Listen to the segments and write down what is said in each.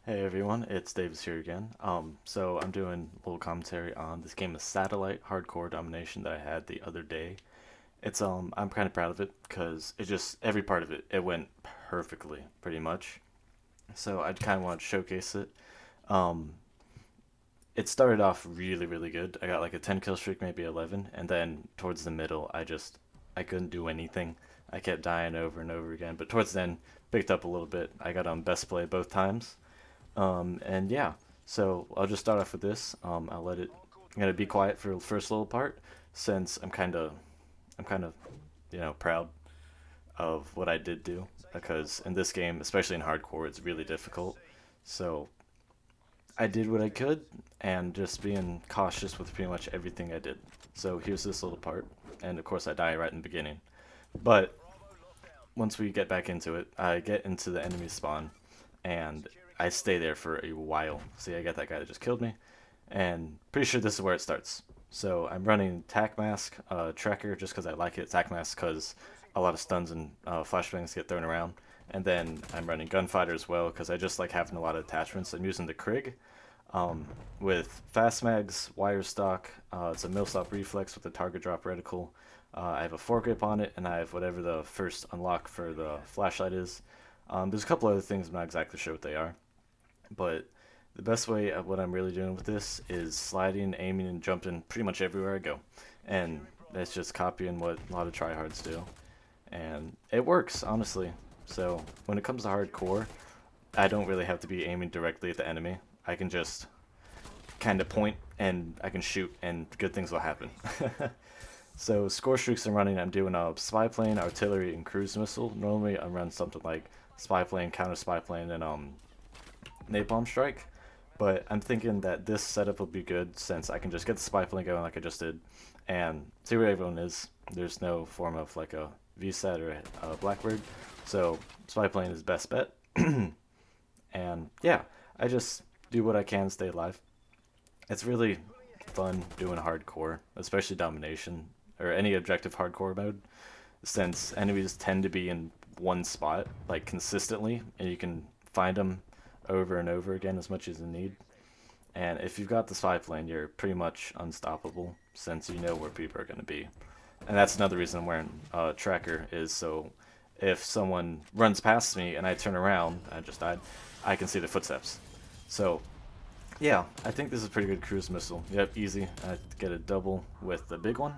Hey everyone, it's Davis here again. So I'm doing a little commentary on this game of Satellite Hardcore Domination that I had the other day. I'm kind of proud of it because it just every part of it went perfectly, pretty much. So I kind of want to showcase it. Um, it started off really good. I got like a 10 kill streak, maybe 11, and then towards the middle, I couldn't do anything. I kept dying over and over again, but towards the end, picked up a little bit. I got on best play both times. And yeah, so I'll just start off with this. I'm gonna be quiet for the first little part, since I'm kind of, proud of what I did do. Because in this game, especially in hardcore, it's really difficult. So I did what I could, and just being cautious with pretty much everything I did. So here's this little part, and of course I die right in the beginning. But once we get back into it, I get into the enemy spawn, and I stay there for a while. See, I got that guy that just killed me, and pretty sure this is where it starts. So I'm running Tac Mask, Tracker, just because I like it. Tac Mask because a lot of stuns and flashbangs get thrown around. And then I'm running Gunfighter as well because I just like having a lot of attachments. I'm using the Krig with Fast Mags, Wire Stock. It's a Millstop Reflex with a Target Drop Reticle. I have a foregrip on it, and I have whatever the first unlock for the flashlight is. There's a couple other things I'm not exactly sure what they are, but the best way of what I'm really doing with this is sliding, aiming, and jumping pretty much everywhere I go. And that's just copying what a lot of tryhards do. And it works, honestly. So when it comes to hardcore, I don't really have to be aiming directly at the enemy. I can just kind of point and I can shoot and good things will happen. So score streaks I'm running, I'm doing a spy plane, artillery, and cruise missile. Normally I run something like spy plane, counter spy plane, and napalm strike. But I'm thinking that this setup will be good since I can just get the spy plane going like I just did, and see where everyone is. There's no form of like a VSAT or a Blackbird, so spy plane is best bet. And yeah, I just do what I can to stay alive. It's really fun doing hardcore, especially domination or any objective hardcore mode, since enemies tend to be in one spot like consistently, and you can find them over and over again as much as you need. And if you've got the spy plane, you're pretty much unstoppable since you know where people are going to be. And that's another reason I'm wearing tracker is so if someone runs past me and I turn around, I just died, I can see their footsteps. So yeah, I think this is a pretty good cruise missile. Yep, easy. I get a double with the big one,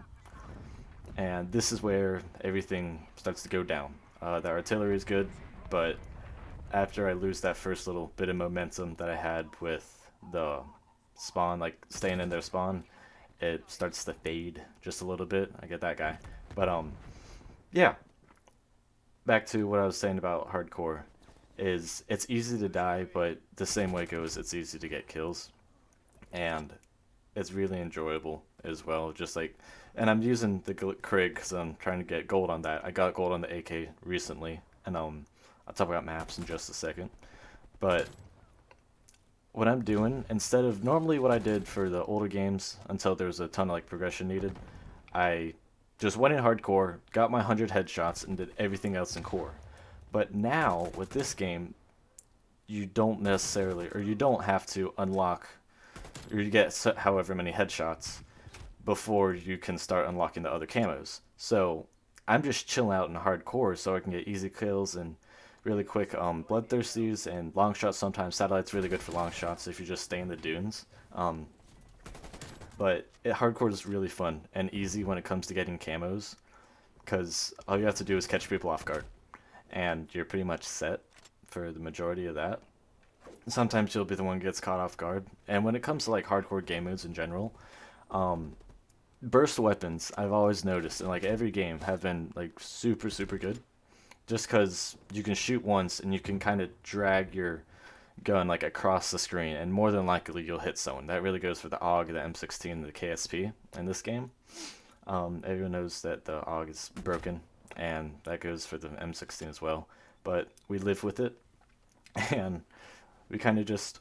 and this is where everything starts to go down. The artillery is good, but after I lose that first little bit of momentum that I had with the spawn, like staying in their spawn, it starts to fade just a little bit. I get that guy. But yeah, back to what I was saying about hardcore is it's easy to die, but the same way it goes, it's easy to get kills. And it's really enjoyable as well. Just like, and I'm using the Krig because I'm trying to get gold on that. I got gold on the AK recently, and I'll talk about maps in just a second. But what I'm doing instead of normally what I did for the older games until there was a ton of like progression needed, I just went in hardcore, got my 100 headshots, and did everything else in core. But now with this game, you don't necessarily, or you don't have to unlock, or you get however many headshots before you can start unlocking the other camos. So I'm just chilling out in hardcore so I can get easy kills and really quick bloodthirsties and long shots. Sometimes satellite's really good for long shots if you just stay in the dunes. Hardcore is really fun and easy when it comes to getting camos because all you have to do is catch people off guard and you're pretty much set for the majority of that. Sometimes you'll be the one who gets caught off guard. And when it comes to like hardcore game modes in general, um, burst weapons I've always noticed in like every game have been like super good. Just because you can shoot once and you can kind of drag your gun like across the screen, and more than likely you'll hit someone. That really goes for the AUG, the M16, and the KSP in this game. Everyone knows that the AUG is broken, and that goes for the M16 as well. But we live with it, and we kind of just.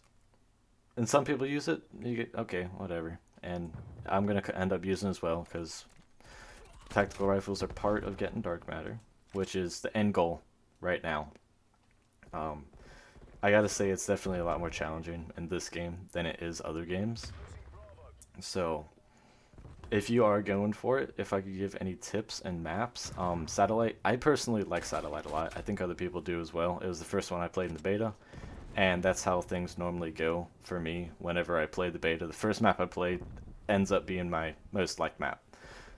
And some people use it. You get okay, whatever. And I'm gonna end up using it as well because tactical rifles are part of getting dark matter, which is the end goal right now. Um, I gotta say it's definitely a lot more challenging in this game than it is other games. So if you are going for it, if I could give any tips and maps, Satellite, I personally like Satellite a lot. I think other people do as well. It was the first one I played in the beta, and that's how things normally go for me whenever I play the beta. The first map I played ends up being my most liked map.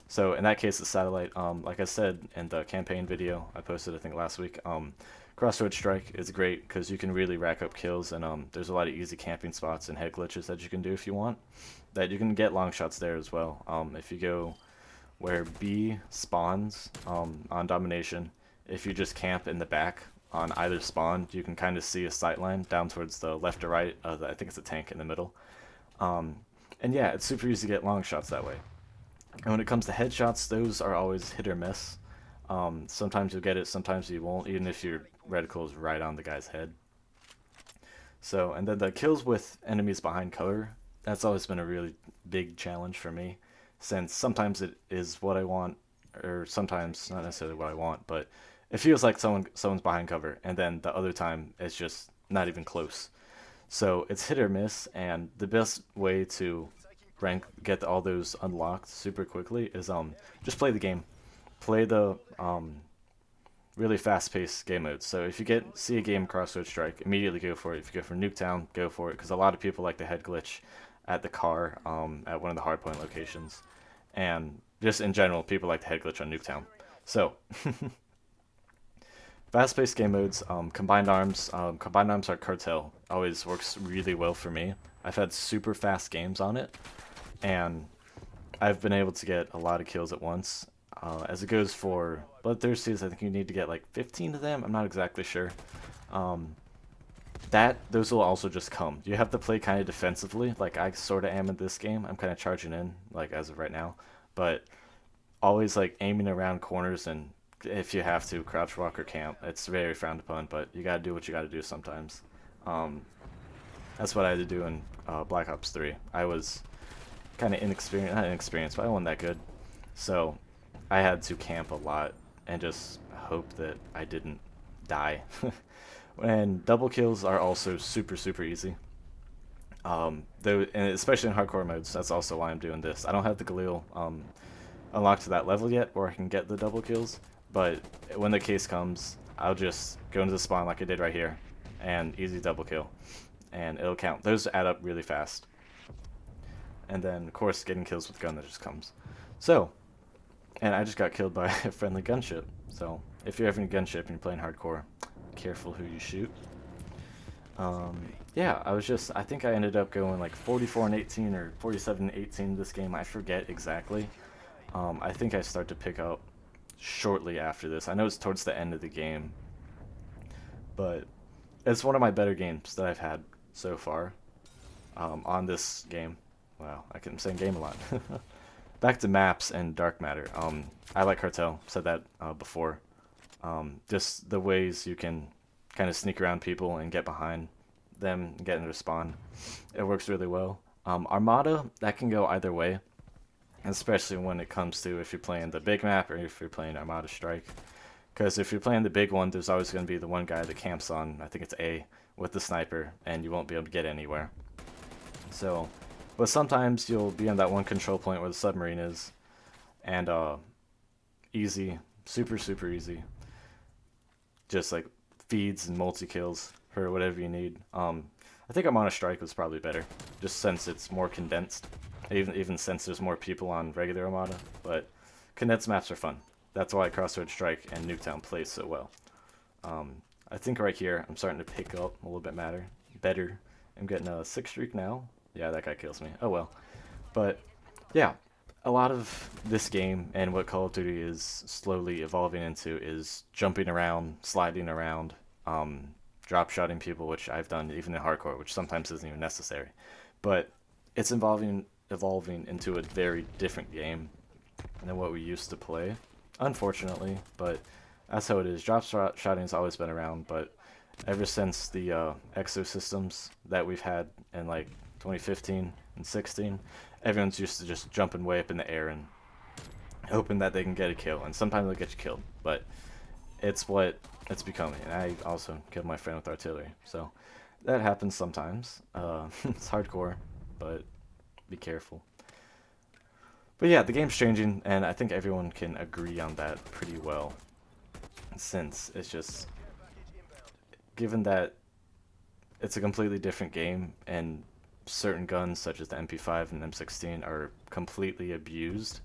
So in that case, the Satellite, like I said in the campaign video I posted, I think last week, Crossroad Strike is great because you can really rack up kills, and there's a lot of easy camping spots and head glitches that you can do if you want. That you can get long shots there as well. If you go where B spawns on Domination, if you just camp in the back on either spawn, you can kind of see a sight line down towards the left or right. I think it's a tank in the middle. Um, and yeah, it's super easy to get long shots that way. And when it comes to headshots, those are always hit or miss. Sometimes you'll get it, sometimes you won't, even if your reticle is right on the guy's head. So, and then the kills with enemies behind cover, that's always been a really big challenge for me, since sometimes it is what I want, or sometimes not necessarily what I want, but it feels like someone's behind cover, and then the other time it's just not even close. So it's hit or miss, and the best way to get all those unlocked super quickly is just play the game, play the really fast-paced game modes. So if you see a game Crossroad Strike, immediately go for it. If you go for Nuketown, go for it, because a lot of people like the head glitch at the car at one of the hardpoint locations, and just in general, people like the head glitch on Nuketown. So fast-paced game modes, combined arms like Cartel always works really well for me. I've had super fast games on it, and I've been able to get a lot of kills at once. As it goes for Bloodthirsties, I think you need to get like 15 of them. I'm not exactly sure. Those will also just come. You have to play kind of defensively, like I sort of am in this game. I'm kind of charging in, like as of right now, but always like aiming around corners, and if you have to, crouch walk or camp. It's very frowned upon, but you gotta do what you gotta do sometimes. Um, that's what I had to do in Black Ops 3. I was kind of not inexperienced, but I wasn't that good. So I had to camp a lot and just hope that I didn't die. And double kills are also super, super easy. And especially in hardcore modes, that's also why I'm doing this. I don't have the Galil unlocked to that level yet where I can get the double kills, but when the case comes, I'll just go into the spawn like I did right here, and easy double kill. And it'll count. Those add up really fast. And then, of course, getting kills with gun that just comes. So, and I just got killed by a friendly gunship. So, if you're ever in a gunship and you're playing hardcore, careful who you shoot. Yeah, I think I ended up going like 44 and 18 or 47 and 18 this game. I forget exactly. I think I start to pick up shortly after this. I know it's towards the end of the game, but it's one of my better games that I've had so far on this game. Wow, I'm saying game a lot. Back to maps and dark matter. I like Cartel. Said that before. Just the ways you can kind of sneak around people and get behind them and get into spawn. It works really well. Armada, that can go either way, especially when it comes to if you're playing the big map or if you're playing Armada Strike. Because if you're playing the big one, there's always going to be the one guy that camps on, I think it's A, with the sniper, and you won't be able to get anywhere. So, but sometimes you'll be on that one control point where the submarine is, and easy, super, super easy. Just like feeds and multi-kills for whatever you need. I think Armada Strike was probably better, just since it's more condensed, even since there's more people on regular Armada, but condensed maps are fun. That's why Crossroad Strike and Nuketown plays so well. I think right here I'm starting to pick up a little bit better. I'm getting a 6 streak now. Yeah, that guy kills me. Oh well. But yeah, a lot of this game and what Call of Duty is slowly evolving into is jumping around, sliding around, drop shotting people, which I've done even in hardcore, which sometimes isn't even necessary. But it's evolving into a very different game than what we used to play, unfortunately. But that's how it is. Drop shotting's always been around, but ever since the exosystems that we've had in like 2015 and 16, everyone's used to just jumping way up in the air and hoping that they can get a kill, and sometimes they'll get you killed, but it's what it's becoming. And I also killed my friend with artillery, so that happens sometimes. It's hardcore, but be careful. But yeah, the game's changing, and I think everyone can agree on that pretty well. Since it's just given that it's a completely different game, and certain guns such as the MP5 and M16 are completely abused.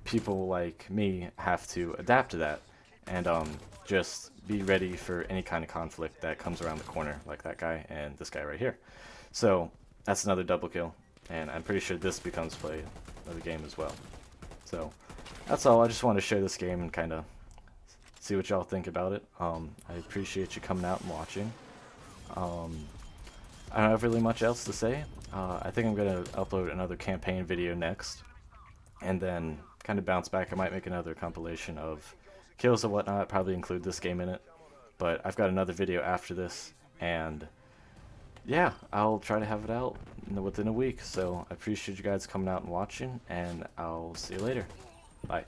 People like me have to adapt to that, and just be ready for any kind of conflict that comes around the corner, like that guy and this guy right here. So that's another double kill, and I'm pretty sure this becomes play of the game as well. So that's all. I just want to share this game and kind of see what y'all think about it. I appreciate you coming out and watching. Um, I don't have really much else to say. I think I'm going to upload another campaign video next, and then kind of bounce back. I might make another compilation of kills and whatnot, probably include this game in it. But I've got another video after this, and yeah, I'll try to have it out within a week. So I appreciate you guys coming out and watching, and I'll see you later. Bye.